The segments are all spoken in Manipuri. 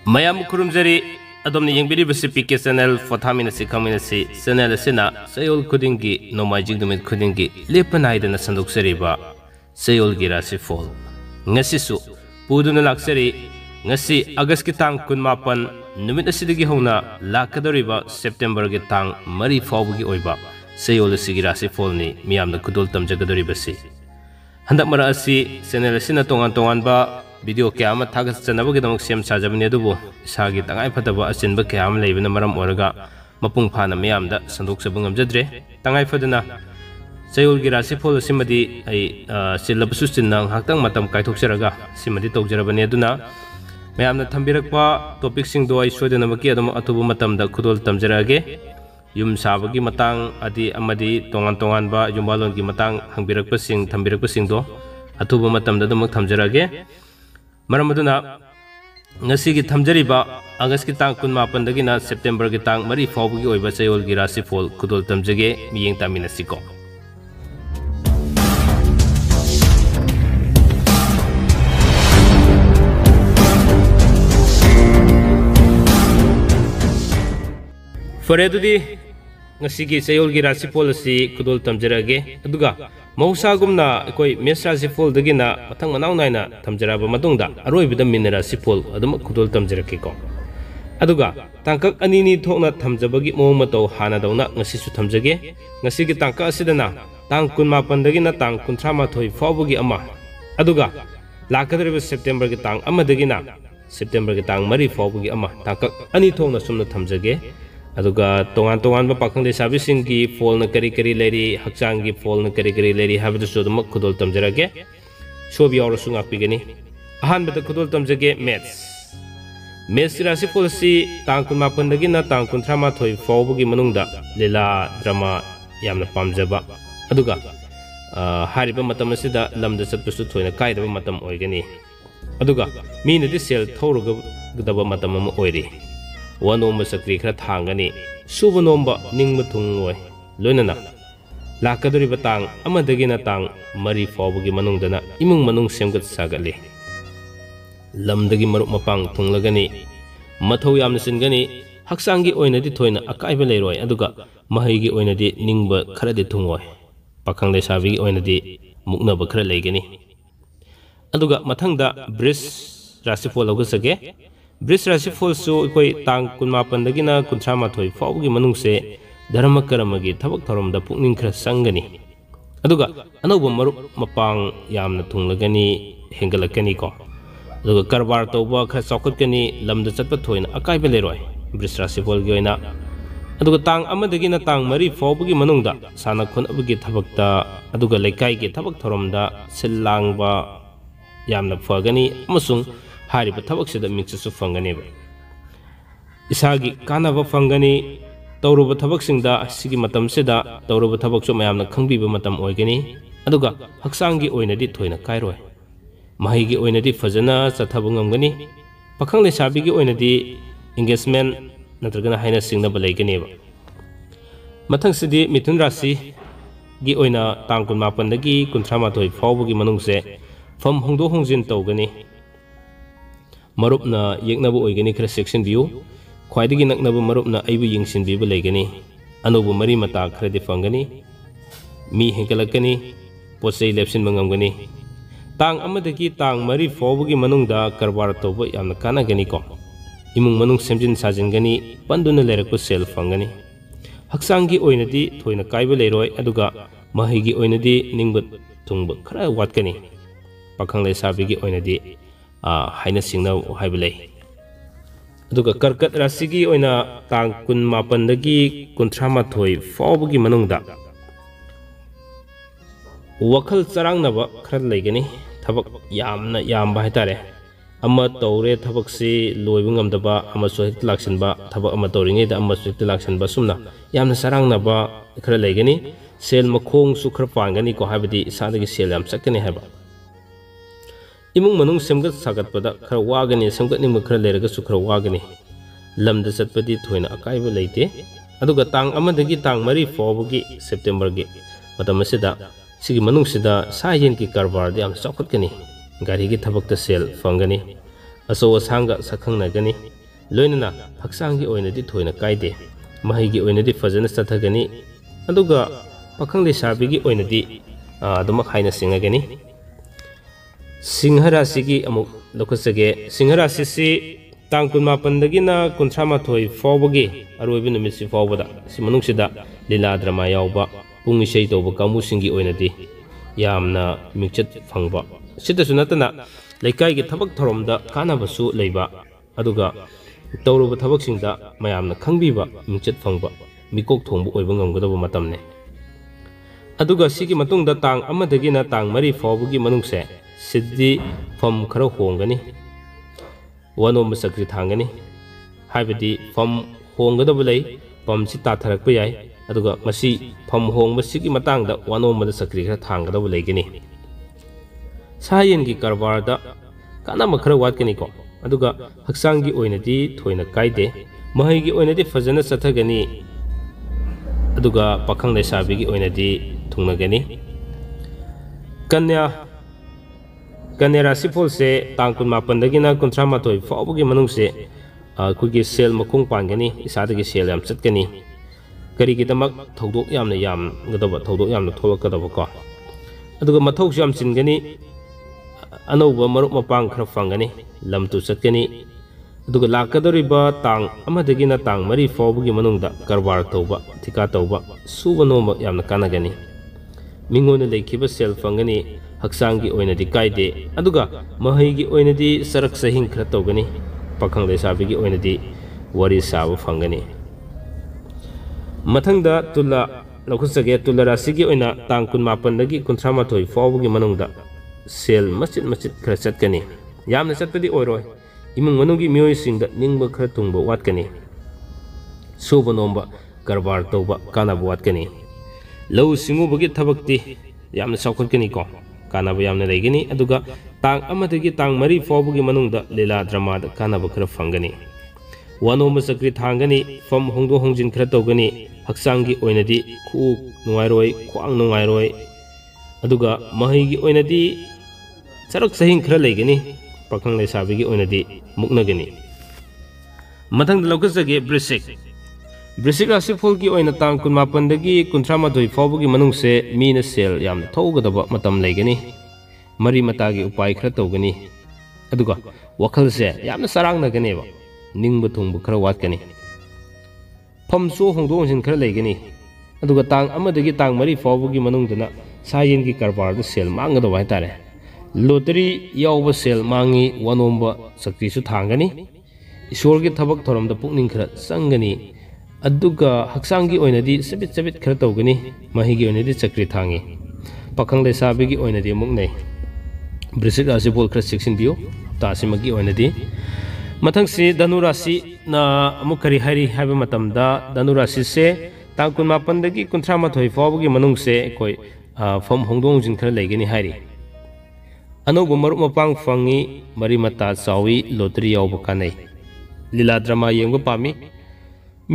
Mayam Kurumjari Adomni Yangbiri PK channel Pothaminasi KHANGMINASI channel Sina Chayol Kudingi Nomajing Dumit Kudingi Lepanaidan Sanduk Seriba Chayolgi Rashifal Ngasisu Puduna Laksari Ngasi August Kitang Kunmapan Numit Asidigi Hona Lakadoriba September Gitang Mari Fawgi Oiba Chayol Sigi Rashifal ni Miyam the Kudul Tamjagadoribasi Handak Marasi channel Sina Tongan ba video kaya ama thagas chanaba gidamok sem sajabne dubu isagi tangai fataba asinba kaya am leibna maram oraga mapung phana miyamda sandok sabungam jadre tangai fadana Chayolgi Rashifal simadi ai silabasu sinnang haktang matam kaithokjaraga simadi tawjarabane aduna mayamna thambirakpa topic sing do ai soidana maki adum atubu matamda khudol tamjarage yum sabagi matang adi amadi tongan ba yumbalon gi matang hangbirakpa sing thambirakpa sing do atubu matamda dumak thamjarage Maramaduna Nasigi Tamjariba, August Kitang Kunmapan Dagina, September Gitang, Mari Fawgi Oiba Chayolgi Rashifal, Kudol Tamjage, Miyeng Taminasiko. Faredudi Nasigi Chayolgi Rashifal si Kudol Tamjarage, Aduga. Mausagumna koi mes Rashifal dagina matang manaw naina tamjaraba matungda aroibida min Rashifal adum kudol tamjarake ko aduga tangkak anini thokna thamjabagi mong mataw hana dawna ngasisu thamjage ngasigi tangka asidana tang 18 dagina tang 38 fawbagi ama aduga lakadriba September gi tang ama dagina September gi tang mari fawbagi ama tangkak ani thokna sumna thamjage aduga tongan ba pakhang de sabising gi fall na kari leri hakchang gi fall na kari leri habdu sodum khudol tamjarage sobi aur sunga pigani ahan bata khudol tamjage maths Rashifal si tang 18 dagi na tang 38 fawbugi manungda lela drama yamna pamjaba aduga hariba matam asida lamda satpusu thoina kaidaba matam oigani aduga minadi sel thoruga gdaba matam am oiri Wanomba sakri khara thangani suba nomba ningma thungoi loinana lakadori batang amadagina tang mari fawbugi manungdana imung manung semgat sagali lamdagi marup mapang thunglagani mathau yamna singani haksangi oinadi thoina akaiba leiroi aduga mahaigi oinadi ningba kharadi thungoi pakhang le sabigi oinadi muknaba khara leigani aduga mathangda Rashifal logasage Rashifal su koi tang 18 dagina 38 fawgi manungse dharma karamagi thabak thoramda pukning khara sangani aduga anoba marup mapang yamna thunglagani hengalakani ko aduga karbar tawba khara chaukatkani lamda chatpa thoina akaiba leroi Rashifal gi oina aduga tang amadagina tang mari fawgi manungda sana khon abagi thabakta aduga laikai gi thabak thoramda sillangba yamna phagani amasung Hariba tabak sida mixu fangani ba isagi kanaba fangani tawruba tabak singda sigi matam sida tawruba tabak su mayamna khangbiba matam oigani aduga haksangi oinadi thoina kairoi mahigi oinadi fajana chathabu ngamgani pakhang le sabigi oinadi engagement natragana haina singna ba leigani ba mathang sidi Mithun Rashi gi oina tang 18 dagi 38 fawbugi manungse fam hongdo hongjin tawgani Marupna yeknabu oigani khara section view khwaidagi naknabu marupna aibu yingsin biba leigani anubu mari mata khara difangani mi henkalakani posei lepsin mangamgani tang amadagi tang mari fawbugi manungda karbar toba yamna kanagani ko imung manung semjin sajingani panduna lerakpu sel fangani haksangi oinadi thoina kaiba leiroi aduga mahigi oinadi ningbat tungba khara watkani pakhang le sabigi oinadi haina singna haibelei aduga karkat rasigi oina tang 18 dagi 38 fawbugi manungda wakhal charangnaba khara leigani thabak yamna yamba haitare amma tawre thabak si loibungam daba amma sohit laksanba thabak amma tawringe da amma sohit laksanba sumna yamna sarangnaba khara leigani sel makhong su khara pangani ko habidi sadagi sel yam sakani haba imung manung semgat sagat pada khara wagani semgat ning khara leraga su khara wagani lamda satpadi thoina akaiba leite aduga tang amadagi tang mari fawbugi September gi matam asida sigi manung sida sayen ki karbar di am chaukatkani gari gi thabakta sel fangani ꯑꯆꯧ ꯑꯁꯥꯡꯒ ꯁꯛꯈꯪꯅꯒꯅꯤ ꯂꯣꯏꯅꯅ ꯍꯛꯆꯥꯡꯒꯤ ꯑꯣꯏꯅꯗꯤ ꯊꯣꯏꯅ ꯀꯥꯏꯗꯦ ꯃꯍꯩꯒꯤ ꯑꯣꯏꯅꯗꯤ ꯐꯖꯅ ꯆꯠꯊꯒꯅꯤ ꯑꯗꯨꯒ ꯄꯥꯈꯪ ꯂꯩꯁꯥꯕꯤꯒꯤ ꯑꯣꯏꯅꯗꯤ ꯑꯗꯨꯃꯛ ꯍꯥꯏꯅ ꯁꯤꯡꯅꯒꯅꯤ ꯁꯤꯡꯍ ꯔꯥꯁꯤꯒꯤ ꯑꯃꯨꯛ ꯂꯧꯈꯠꯆꯒꯦ ꯁꯤꯡꯍ ꯔꯥꯁꯤꯁꯤ ꯇꯥꯡ 18ꯗꯒꯤꯅ 38 ꯐꯥꯎꯕꯒꯤ ꯑꯔꯣꯏꯕ ꯅꯨꯃꯤꯠꯁꯤ ꯐꯥꯎꯕꯗ ꯁꯤ ꯃꯅꯨꯡꯁꯤꯗ ꯂꯤꯂꯥ ꯗ꯭ꯔꯃꯥ ꯌꯥꯎꯕ ꯄꯨꯡ ꯏꯁꯩ ꯇꯧꯕ ꯀꯥꯡꯕꯨꯁꯤꯡꯒꯤ ꯑꯣꯏꯅꯗꯤ ꯌꯥꯝꯅ ꯃꯤꯡꯆꯠ ꯐꯪꯕ ꯁꯤꯇꯁꯨ ꯅꯠꯇꯅ ꯂꯩꯀꯥꯏꯒꯤ ꯊꯕꯛ ꯊꯧꯔꯝꯗ ꯀꯥꯟꯅꯕꯁꯨ ꯂꯩꯕ ꯑꯗꯨꯒ ꯇꯧꯔꯨꯕ ꯊꯕꯛꯁꯤꯡꯗ ꯃꯌꯥꯝꯅ ꯈꯪꯕꯤꯕ ꯃꯤꯡꯆꯠ ꯐꯪꯕ ꯃꯤꯀꯣꯛ ꯊꯣꯡꯕ ꯑꯣꯏꯕ ꯉꯝꯒꯗꯕ ꯃꯇꯝꯅꯤ ꯑꯗꯨꯒ ꯁꯤꯒꯤ ꯃꯇꯨꯡꯗ ꯇꯥꯡ 1ꯗꯒꯤꯅ ꯇꯥꯡ 3 ꯐꯥꯎꯕꯒꯤ ꯃꯅꯨꯡꯁꯦ ꯁꯤꯗꯤ ꯐꯝ ꯈꯔ ꯍꯣꯡꯒꯅꯤ ꯋꯥꯅꯣꯝꯕ ꯆꯀ꯭ꯔꯤ ꯊꯥꯡꯒꯅꯤ ꯍꯥꯏꯕꯗꯤ ꯐꯝ ꯍꯣꯡꯒꯗꯕ ꯂꯩ ꯐꯝꯁꯤ ꯇꯥꯊꯔꯛꯄ ꯌꯥꯏ ꯑꯗꯨꯒ ꯃꯁꯤ ꯐꯝ ꯍꯣꯡꯕꯁꯤꯒꯤ ꯃꯇꯥꯡꯗ ꯋꯥꯅꯣꯝꯕꯗ ꯆꯀ꯭ꯔꯤ ꯈꯔ ꯊꯥꯡꯒꯗꯕ ꯂꯩꯒꯅꯤ ꯁꯥ ꯌꯦꯟꯒꯤ ꯀꯔꯕꯥꯔꯗ ꯀꯥꯟꯅꯕ ꯈꯔ ꯋꯥꯠꯀꯅꯤꯀꯣ ꯑꯗꯨꯒ ꯍꯛꯆꯥꯡꯒꯤ ꯑꯣꯏꯅꯗꯤ ꯊꯣꯏꯅ ꯀꯥꯏꯗꯦ ꯃꯍꯩꯒꯤ ꯑꯣꯏꯅꯗꯤ ꯐꯖꯅ ꯆꯠꯊꯒꯅꯤ ꯑꯗꯨꯒ ꯄꯥꯈꯪ ꯂꯩꯁꯥꯕꯤꯒꯤ ꯑꯣꯏꯅꯗꯤ ꯊꯨꯡꯅꯒꯅꯤ ꯀꯟꯌꯥ ꯔꯥꯁꯤꯐꯣꯜꯁꯦ ꯇꯥꯡ 18ꯗꯒꯤꯅ 38 ꯐꯥꯎꯕꯒꯤ ꯃꯅꯨꯡꯁꯦ ꯑꯩꯈꯣꯏꯒꯤ ꯁꯦꯜ ꯃꯈꯣꯡ ꯄꯥꯟꯒꯅꯤ ꯏꯁꯥꯗꯒꯤ ꯁꯦꯜ ꯌꯥꯝ ꯆꯠꯀꯅꯤ ꯀꯔꯤꯒꯤꯗꯃꯛ ꯊꯧꯗꯣꯛ ꯌꯥꯝꯅ ꯌꯥꯝꯒꯗꯕ ꯊꯧꯗꯣꯛ ꯌꯥꯝꯅ ꯊꯣꯛꯂꯛꯀꯗꯕ ꯀꯣ ꯑꯗꯨꯒ ꯃꯊꯧꯁꯨ ꯌꯥꯝ ꯆꯤꯟꯒꯅꯤ ꯑꯅꯧꯕ ꯃꯔꯨꯞ ꯃꯄꯥꯡ ꯈꯔ ꯐꯪꯒꯅꯤ ꯂꯝ ꯇꯨ ꯆꯠꯀꯅꯤ ꯑꯗꯨꯒ ꯂꯥꯛꯀꯗꯧꯔꯤꯕ ꯇꯥꯡ 1ꯗꯒꯤꯅ ꯇꯥꯡ 3 ꯐꯥꯎꯕꯒꯤ ꯃꯅꯨꯡꯗ ꯀꯔꯕꯥꯔ ꯇꯧꯕ ꯊꯤꯀꯥ ꯇꯧꯕ ꯁꯨꯕ ꯅꯣꯝꯕ ꯌꯥꯝꯅ ꯀꯥꯟꯅꯒꯅꯤ ꯃꯤꯉꯣꯟꯗ ꯂꯩꯈꯤꯕ ꯁꯦꯜ ꯐꯪꯒꯅꯤ ꯍꯛꯆꯥꯡꯒꯤ ꯑꯣꯏꯅꯗꯤ ꯀꯥꯏꯗꯦ ꯑꯗꯨꯒ ꯃꯍꯩꯒꯤ ꯑꯣꯏꯅꯗꯤ ꯆꯔꯛ ꯆꯍꯤꯡ ꯈꯔ ꯇꯧꯒꯅꯤ ꯄꯥꯈꯪ ꯂꯩꯁꯥꯕꯤꯒꯤ ꯑꯣꯏꯅꯗꯤ ꯋꯥꯔꯤ ꯁꯥꯕ ꯐꯪꯒꯅꯤ ꯃꯊꯪꯗ ꯇꯨꯂꯥ ꯂꯧꯈꯠꯆꯒꯦ ꯇꯨꯂꯥ ꯔꯥꯁꯤꯒꯤ ꯑꯣꯏꯅ ꯇꯥꯡ 18ꯗꯒꯤ 38 ꯐꯥꯎꯕꯒꯤ ꯃꯅꯨꯡꯗ ꯁꯦꯜ ꯃꯆꯤꯠ ꯃꯆꯤꯠ ꯈꯔ ꯆꯠꯀꯅꯤ ꯌꯥꯝꯅ ꯆꯠꯄꯗꯤ ꯑꯣꯏꯔꯣꯏ ꯏꯃꯨꯡ ꯃꯅꯨꯡꯒꯤ ꯃꯤꯑꯣꯏꯁꯤꯡꯗ ꯅꯤꯡꯕ ꯈꯔ ꯊꯨꯡꯕ ꯋꯥꯠꯀꯅꯤ ꯁꯨꯕ ꯅꯣꯝꯕ ꯀꯔꯕꯥꯔ ꯇꯧꯕ ꯀꯥꯟꯅꯕ ꯋꯥꯠꯀꯅꯤ ꯂꯧꯎ ꯁꯤꯡꯎꯕꯒꯤ ꯊꯕꯛꯇꯤ ꯌꯥꯝꯅ ꯆꯥꯎꯈꯠꯀꯅꯤꯀꯣ ꯀꯥꯟꯅꯕ ꯌꯥꯝꯅ ꯂꯩꯒꯅꯤ ꯑꯗꯨꯒ ꯇꯥꯡ 1ꯗꯒꯤ ꯇꯥꯡ 3 ꯐꯥꯎꯕꯒꯤ ꯃꯅꯨꯡꯗ ꯂꯤꯂꯥ ꯗ꯭ꯔꯃꯥꯗ ꯀꯥꯟꯅꯕ ꯈꯔ ꯐꯪꯒꯅꯤ ꯋꯥꯅꯣꯝꯕ ꯆꯀ꯭ꯔꯤ ꯊꯥꯡꯒꯅꯤ ꯐꯝ ꯍꯣꯡꯗꯣꯛ ꯍꯣꯡꯖꯤꯟ ꯈꯔ ꯇꯧꯒꯅꯤ ꯍꯛꯆꯥꯡꯒꯤ ꯑꯣꯏꯅꯗꯤ ꯈꯨꯎ ꯅꯨꯡꯉꯥꯏꯔꯣꯏ ꯈ꯭ꯋꯥꯡ ꯅꯨꯡꯉꯥꯏꯔꯣꯏ ꯑꯗꯨꯒ ꯃꯍꯩꯒꯤ ꯑꯣꯏꯅꯗꯤ ꯆꯔꯛ ꯆꯍꯤꯡ ꯈꯔ ꯂꯩꯒꯅꯤ ꯄꯥꯈꯪ ꯂꯩꯁꯥꯕꯤꯒꯤ ꯑꯣꯏꯅꯗꯤ ꯃꯨꯛꯅꯒꯅꯤ ꯃꯊꯪꯗ ꯂꯧꯈꯠꯆꯒꯦ ꯕ꯭ꯔꯤꯁꯤꯛ ꯔꯥꯁꯤꯐꯣꯜꯒꯤ ꯑꯣꯏꯅ ꯇꯥꯡ 18ꯗꯒꯤ 38 ꯐꯥꯎꯕꯒꯤ ꯃꯅꯨꯡꯁꯦ ꯃꯤꯅ ꯁꯦꯜ ꯌꯥꯝꯅ ꯊꯧꯒꯗꯕ ꯃꯇꯝ ꯂꯩꯒꯅꯤ ꯃꯔꯤ ꯃꯇꯥꯒꯤ ꯎꯄꯥꯏ ꯈꯔ ꯇꯧꯒꯅꯤ ꯑꯗꯨꯒ ꯋꯥꯈꯜꯁꯦ ꯌꯥꯝꯅ ꯆꯔꯥꯡꯅꯒꯅꯦꯕ ꯅꯤꯡꯕ ꯊꯨꯡꯕ ꯈꯔ ꯋꯥꯠꯀꯅꯤ ꯐꯝꯁꯨ ꯍꯣꯡꯗꯣꯛ ꯍꯣꯡꯖꯤꯟ ꯈꯔ ꯂꯩꯒꯅꯤ ꯑꯗꯨꯒ ꯇꯥꯡ 1ꯗꯒꯤ ꯇꯥꯡ 3 ꯐꯥꯎꯕꯒꯤ ꯃꯅꯨꯡꯗꯅ ꯁꯥ ꯌꯦꯟꯒꯤ ꯀꯔꯕꯥꯔꯗ ꯁꯦल मांगदब हाइतारे लोटरी यावब सेल मांगी वनोंब सक्तिसु थांगनी ईश्वर की थबक थोरमद पुकनिंग खर संगनी अदुगा हक्सांगी ओइनदी सबित सबित खर तौगनी महिगी ओइनदी चक्री थांगी पाखंग लेसाबिगी ओइनदी मुकनै वृश्चिक राशि बोल खर सेक्शन बियो तासिमगी ओइनदी मथंग से धनु राशि ना अमुक करी हरी हाबे मतमदा धनु राशि से तांग 19 दगी 38 फावगी मनुंग से कोई फम होंगदोंग जिन खर लेगनी हारी अनोब मरुप मपांग फंगी मरी मता चावी लोटरी यावब कानै लीला ड्रामा येंग पामी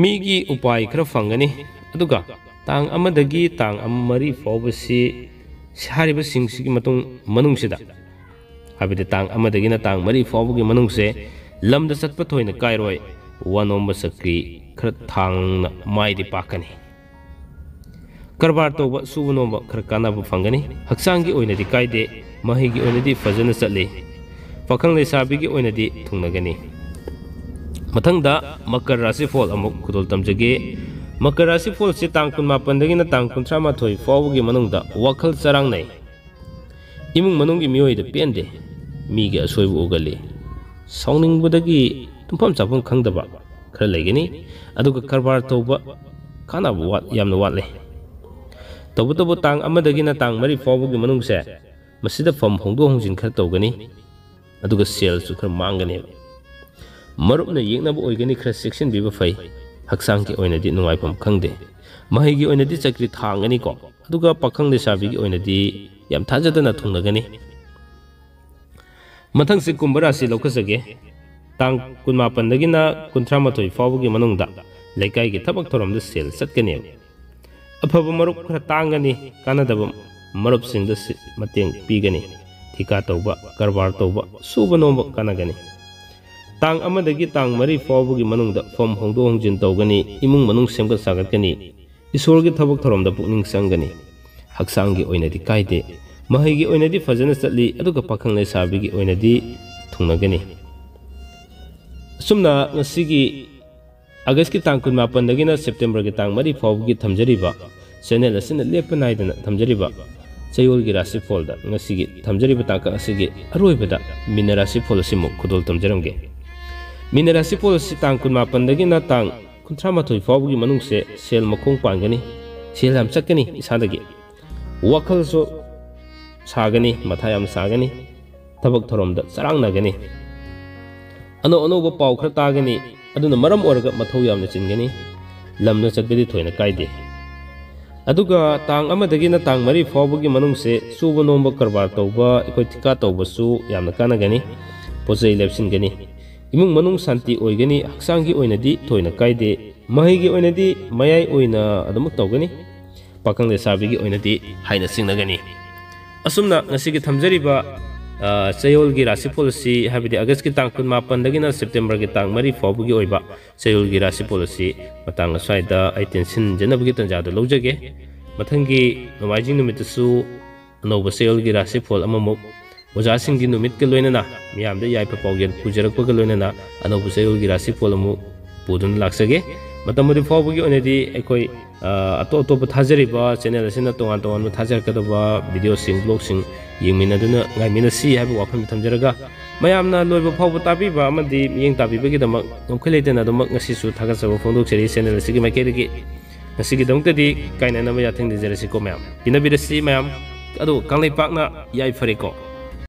मीगी उपाय खर फंगनी अदुगा तांग अमदगी तांग अमरी फावबसी सारिब सिंगसिगी मतुंग मनुंगसिदा हाबिदे तांग अमदगिना तांग मरी फावबगी मनुंगसे लमद सत्प थोइना कायरोय वनोंब सक्री खर थांग माइदि पाकनी करबार तौब सुबनोंब खर कानाब फंगनी हक्सांगी ओइनदि कायदे महिगी ओइनदि फजन चले पाखंग लेसाबिगी ओइनदि थुंगनगनी मथंगदा मकर राशि फॉल अमुक खुदोल तमजगे मकर राशि फॉल से तांग 19 दगिना तांग 38 फावगी मनुंगदा वखल चरांग नै इमुंग मनुंगी मियोइद पेंदे मीगे असोयब उगले साउनिंगबदगी तुमफम चाफम खंगदबा खर लेगनी अदुगा करबार तौबा कानाब वात यामना वातले तब तब तांग अमदगिना तांग मरी फावगी मनुंगसे मसिदा फम होंदो होंजिन खर तौगनी अदुगा सेल सु खर मांगने मरुपना येंगनाब ओइगनी खर सेक्शन बिबा फै हक्सांगी ओइनदि नुंगाइफम खंगदे महिगी ओइनदि चक्री थांगनी को अदुगा पाखंग लेसाबिगी ओइनदि याम थाजदना थुंगनगनी मथंग से कुंभ राशि लौखसगे तांग 19 दगिना 38 फावगी मनुंगदा लेकाइगी थबक थोरमद सेल चतकने अफब मरुप खर तांगनी कानदब मरुप सिंग मतेंग पीगनी ठिका तौबा करबार तौबा सुब नोंब कानगनी Tang amadagi tang mari fawbugi manungda fom hongdo hongjin tawgani imung manung semgat sagatgani isorgi thabak thoromda pukning sanggani haksanggi oinadi kaide mahigi oinadi fajana chatli aduga pakhang leisabigi oinadi thungnagani sumna ngasigi August ki tang 18 dagina September ki tang mari fawbugi thamjariba channel asina lepa naidana thamjariba Chayolgi Rashifal da ngasigi thamjariba taka asigi aroibada Mina Rashifal asimu khudol tamjaramge Mina Rashifal si tang 18 dagina tang 38 fawbugi manungse sel makong pangani sel ham chakani isadagi wakal so sagani mathayam sagani tabak thoromda sarangnagani ano ba paw khra tagani aduna maram oraga mathau yamna chingani lamna chatbedi thoina kaide aduga tang amadagina tang mari fawbugi manungse suba nomba karbar tawba ikoi tika tawba su yamna kanagani pojai lepsingani imung manung santi oigani haksangi oinadi thoina kaide mahigi oinadi mayai oina adamuk tawgani pakang lesabigi oinadi haina singnagani asumna ngasigi thamjariba Chayolgi Rashifal si habidi August ki tang 18 dagina September ki tang mari fawbugi oiba Chayolgi Rashifal si matang aswaida aitensin janabgi tanjada lojage mathangi nomaijing numitasu anoba Chayolgi Rashifal amamuk Ojasing gi numit ke loinana miyamda yaipa pawgen pujarakpa ke loinana anoba Chayolgi Rashifal amu pudun laksage matamudi fawbugi onedi ekoi ato thajariba channel asina tongan tongan thajarkadaba video sing blog sing yengminaduna ngaiminasi haiba wafam thamjaraga mayamna loiba fawbu tabiba amadi yeng tabibagi damak ngomkheleitena damak ngasisu thagasaba phongdokseri channel asigi makedagi ngasigi damtadi kainana ba yatheng dijarasi ko mayam pinabirasi mayam adu kanglei pakna yai fareko